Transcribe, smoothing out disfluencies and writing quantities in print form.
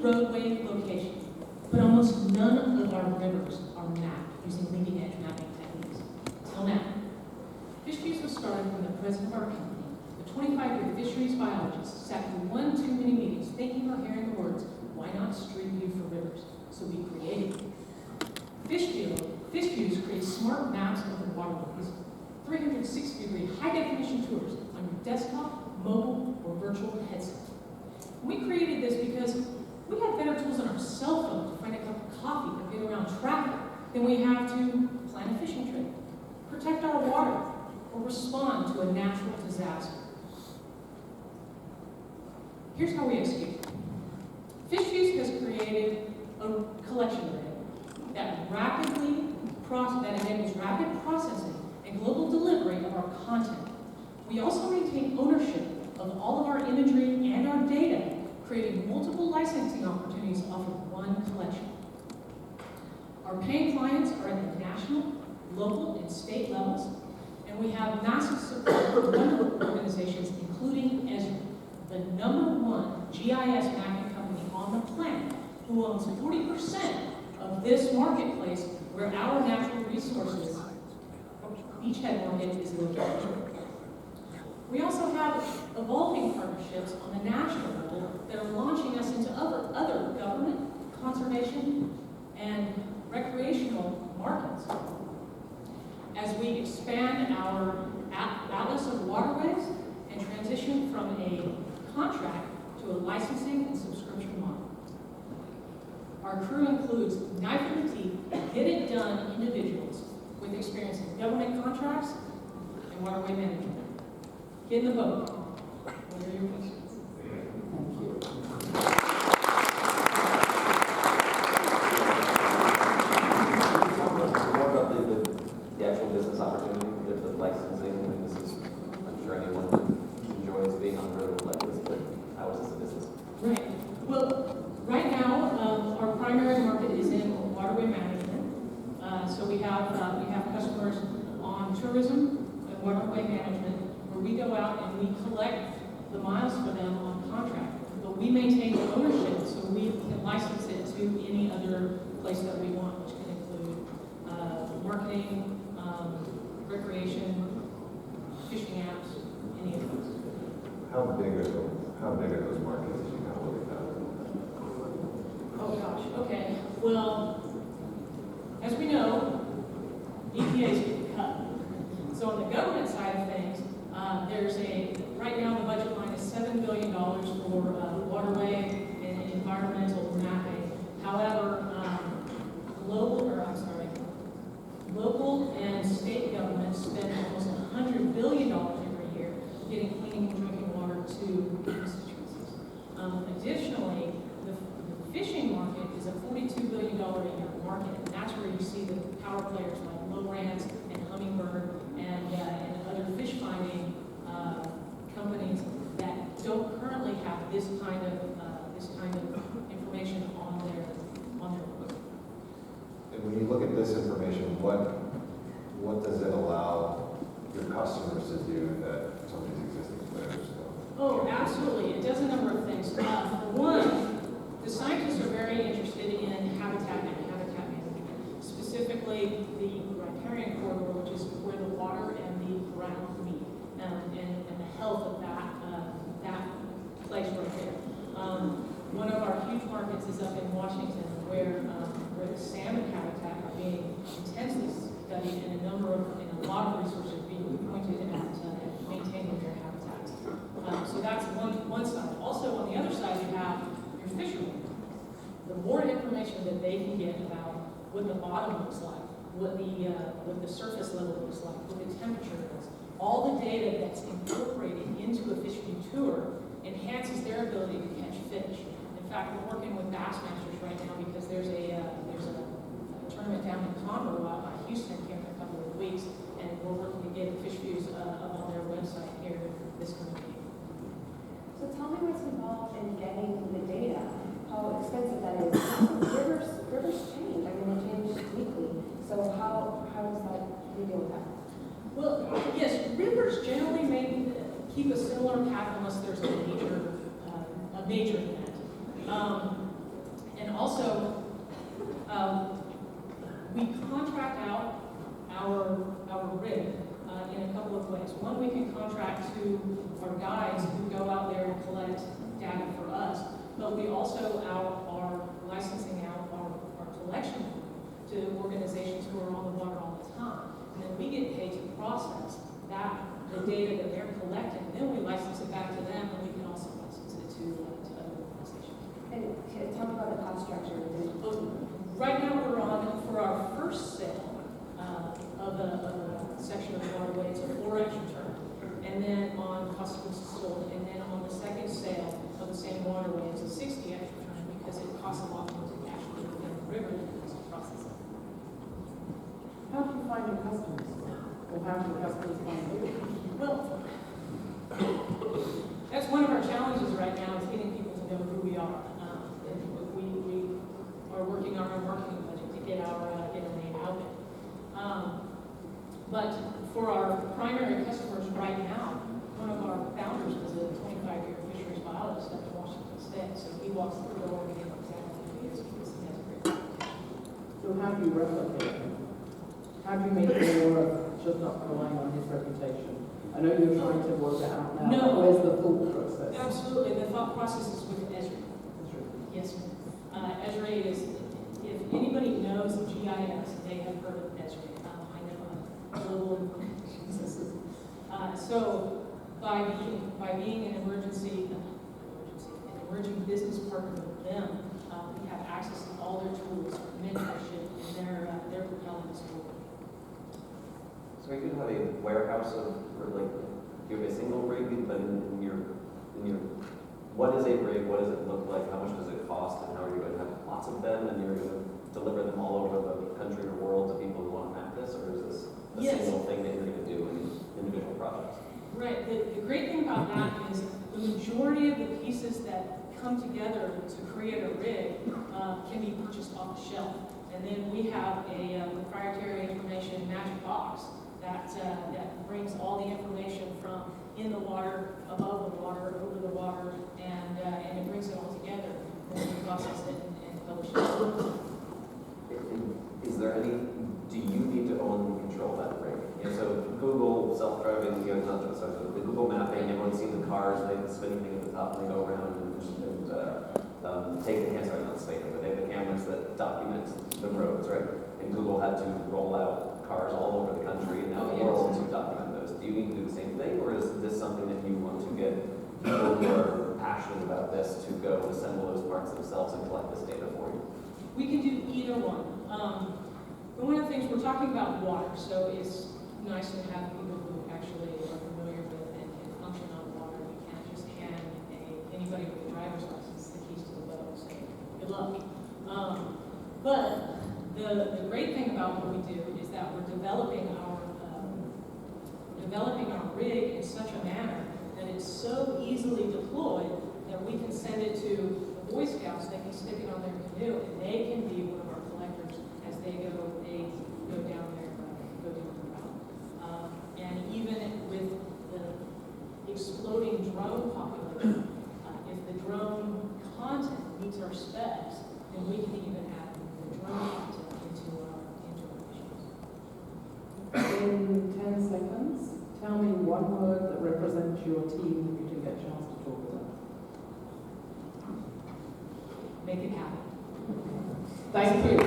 roadway locations, but almost none of our rivers are mapped using leading-edge mapping techniques. Till now. FishViews was started when the president of our company, a 25-year fisheries biologist, sat through one too many meetings thinking or hearing the words, "Why not Street View for rivers?" So we created it. FishViews creates smart maps of the waterways, 360-degree high-definition tours on your desktop, mobile, or virtual headset. We created this because we have better tools on our cell phone to find a cup of coffee or get around traffic than we have to plan a fishing trip, protect our water, or respond to a natural disaster. Here's how we execute. FishViews has created a collection of data that enables rapid processing and global delivery of our content. We also maintain ownership of all of our imagery and our data, creating multiple licensing opportunities off of one collection. Our paying clients are at the national, local, and state levels, and we have massive support from a number of organizations, including Esri, the #1 GIS mapping company on the planet, who owns 40% of this marketplace where our natural resources, beachhead market, is located. We also have evolving partnerships on the national level that are launching us into other government, conservation, and recreational markets. As we expand our atlas of waterways and transition from a contract to a licensing and subscription model. Our crew includes knife in the teeth, get-it-done individuals with experience in government contracts and waterway management. Get in the boat. What are your questions? Thank you. More about the actual business opportunity, the licensing. I mean, this is, I'm sure anyone enjoys being on the road like this, but how is this a business? Right. Well, right now, our primary market is in waterway management. So we have customers on tourism and waterway management, where we go out and we collect the miles for them on contract. But we maintain the ownership, so we can license it to any other place that we want, which can include marketing, recreation, fishing apps, any of those. How big are those markets as you kind of look at that? Oh gosh, okay. Well, as we know, EPA is getting cut. So on the government side of things, right now the budget line is $7 billion for waterway and environmental mapping. However, local and state governments spend almost $100 billion every year getting clean drinking water to constituencies. Additionally, the fishing market is a $42 billion a year market, and that's where you see the power players like Lowrance and Hummingbird and other fish finding companies that don't currently have this kind of information on their book. And when you look at this information, what does it allow your customers to do that some of these existing players don't? Oh, absolutely. It does a number of things. For one, the scientists are very interested in habitat and habitat management, specifically the riparian corridor, which is where the water and the ground meet, and the health of that place right there. One of our huge markets is up in Washington, where the salmon habitat are being intensely studied, and a lot of resources being pointed at maintaining their habitats. So that's one side. Also, on the other side, you have your fishermen. The more information that they can get about what the bottom looks like, what the surface level looks like, what the temperature is, all the data that's incorporated into a fishing tour enhances their ability to catch fish. In fact, we're working with Bassmasters right now because there's a tournament down in Conroe out by Houston here in a couple of weeks, and we're working to get FishViews up on their website here this coming week. So tell me what's involved in getting the data, how expensive that is. Rivers change. I mean, they change weekly. So how does that, you deal with that? Well, yes, rivers generally keep a similar path unless there's a major event. also, we contract out our rig in a couple of ways. One, we can contract to our guides who go out there and collect data for us, but we also are licensing out our collection to organizations who are on the water all the time. And then we get paid to process the data that they're collecting. Then we license it back to them, and we can also license it to other organizations. And talk about the cost structure. Right now, we're on, for our first sale of a section of the waterway, it's a 4x return. And then on cost of goods sold, and then on the second sale of the same waterway, it's a 60x return because it costs a lot more to actually go down the river than it does to process it. How do you find your customers? Or how do your customers find you? Well, that's one of our challenges right now, is getting people to know who we are. And we are working on our marketing budget to get our name out there. But for our primary customers right now, one of our founders was a 25-year fisheries biologist up in Washington State. So he walks through the door and we get exactly who he is because he has a great reputation. So how do you replicate him? How do you make it more just not relying on his reputation? I know you're trying to work it out now. No. But where's the thought process? Absolutely. The thought process is with Esri. Yes, ma'am. Esri is, if anybody knows GIS, they have heard of Esri. I know global information system. So by being an emerging business partner with them, we have access to all their tools, mentorship, and they're propelling us forward. So you could have a warehouse or like, you have a single rig, but in your, what is a rig, what does it look like, how much does it cost, and how are you going to have lots of them, and you're going to deliver them all over the country or world to people who want to map this, or is this a Yes. single thing that you're going to do in individual projects? Right. The great thing about that is the majority of the pieces that come together to create a rig can be purchased off the shelf. And then we have a proprietary information magic box that brings all the information from in the water, above the water, over the water, and it brings it all together. And then we process it and publish it. Is there any, do you need to own and control that rig? You know, so Google self-driving, you know, not just the Google mapping, everyone's seen the cars, they have the spinning thing at the top, and they go around and take the cameras, sorry, not spinning, but they have the cameras that document the roads, right? And Google had to roll out cars all over the country, and now the world to document those. Do you need to do the same thing, or is this something that you want to get people who are passionate about this to go and assemble those parts themselves and collect this data for you? We can do either one. But one of the things, we're talking about water, so it's nice to have people who actually are familiar with and can function on water. We can't just hand anybody with a driver's license the keys to the boat and say, good luck. But the great thing about what we do is that we're developing our rig in such a manner that it's so easily deployed that we can send it to the Boy Scouts. They can stick it on their canoe, and they can be one of our collectors as they go down their route. And even with the exploding drone population, if the drone content meets our specs, then we can even add the drone content into our missions. In 10 seconds, tell me one word that represents your team that you didn't get a chance to talk about. Make it happen. Thank you.